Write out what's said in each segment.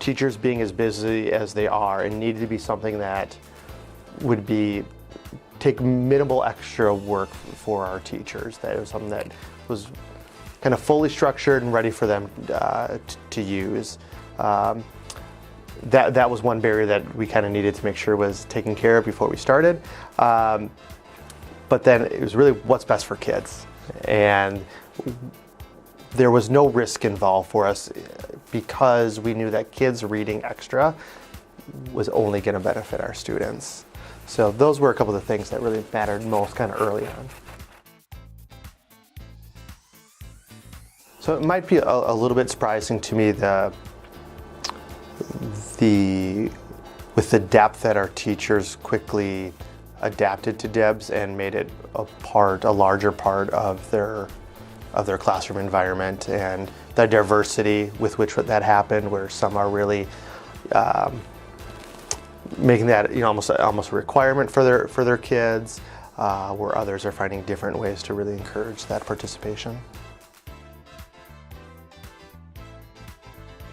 teachers being as busy as they are, it needed to be something that would take minimal extra work for our teachers. That it was something that was kind of fully structured and ready for them to use. That was one barrier that we kind of needed to make sure was taken care of before we started. But then it was really what's best for kids. And there was no risk involved for us because we knew that kids reading extra was only going to benefit our students. So those were a couple of the things that really mattered most kind of early on. So it might be a little bit surprising to me with the depth that our teachers quickly adapted to DIBS and made it a larger part of their classroom environment, and the diversity with which that happened, where some are really making that almost a requirement for their kids, where others are finding different ways to really encourage that participation.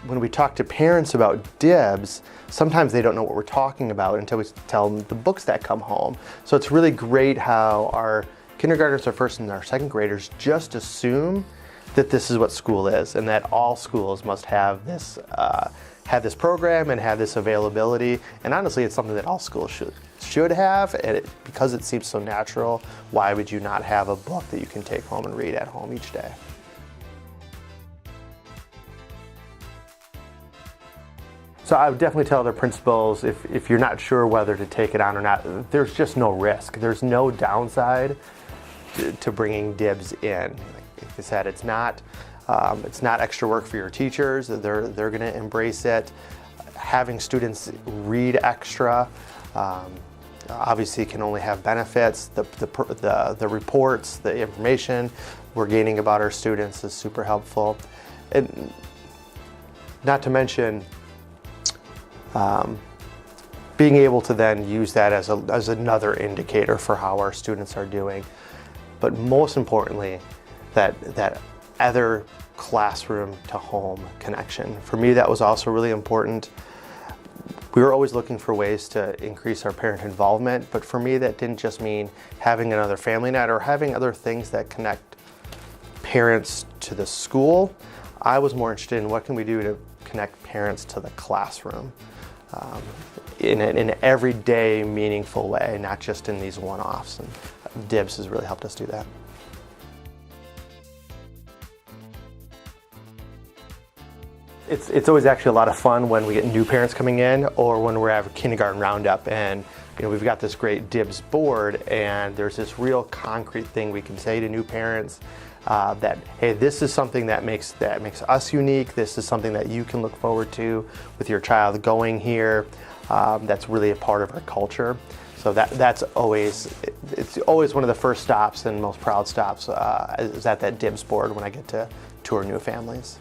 When we talk to parents about DIBS, sometimes they don't know what we're talking about until we tell them the books that come home. So it's really great how our kindergartners, our first and our second graders just assume that this is what school is, and that all schools must have this program and have this availability. And honestly, it's something that all schools should have, and because it seems so natural, why would you not have a book that you can take home and read at home each day? So I would definitely tell their principals, if you're not sure whether to take it on or not, there's just no risk. There's no downside to bringing DIBS in. Like I said, it's not extra work for your teachers. They're going to embrace it. Having students read extra obviously can only have benefits. The reports, the information we're gaining about our students is super helpful. And not to mention, being able to then use that as another indicator for how our students are doing. But most importantly, that other classroom to home connection. For me, that was also really important. We were always looking for ways to increase our parent involvement, but for me, that didn't just mean having another family night or having other things that connect parents to the school. I was more interested in what can we do to connect parents to the classroom in an everyday, meaningful way, not just in these one-offs. And DIBS has really helped us do that. It's always actually a lot of fun when we get new parents coming in, or when we're at a kindergarten roundup, and we've got this great DIBS board, and there's this real concrete thing we can say to new parents. That, hey, this is something that makes us unique. This is something that you can look forward to with your child going here. That's really a part of our culture. So it's always one of the first stops and most proud stops is at that DIBS board when I get to tour new families.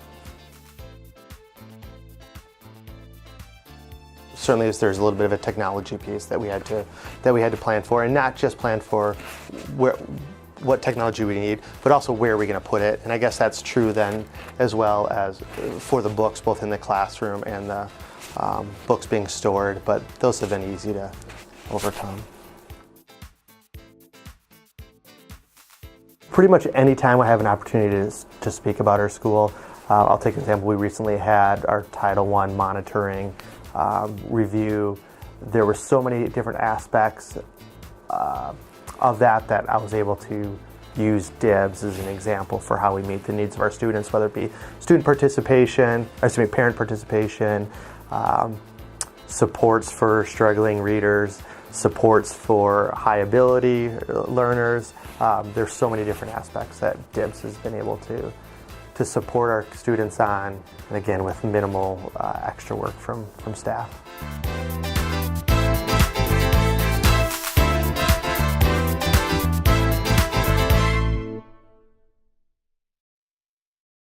Certainly, there's a little bit of a technology piece that we had to plan for, and not just plan for what technology we need, but also where are we going to put it. And I guess that's true then as well as for the books, both in the classroom and the books being stored, but those have been easy to overcome. Pretty much any time I have an opportunity to speak about our school, I'll take an example. We recently had our Title I monitoring review. There were so many different aspects of that I was able to use DIBS as an example for how we meet the needs of our students, whether it be student participation, parent participation, supports for struggling readers, supports for high ability learners. There's so many different aspects that DIBS has been able to support our students on, and again with minimal extra work from staff.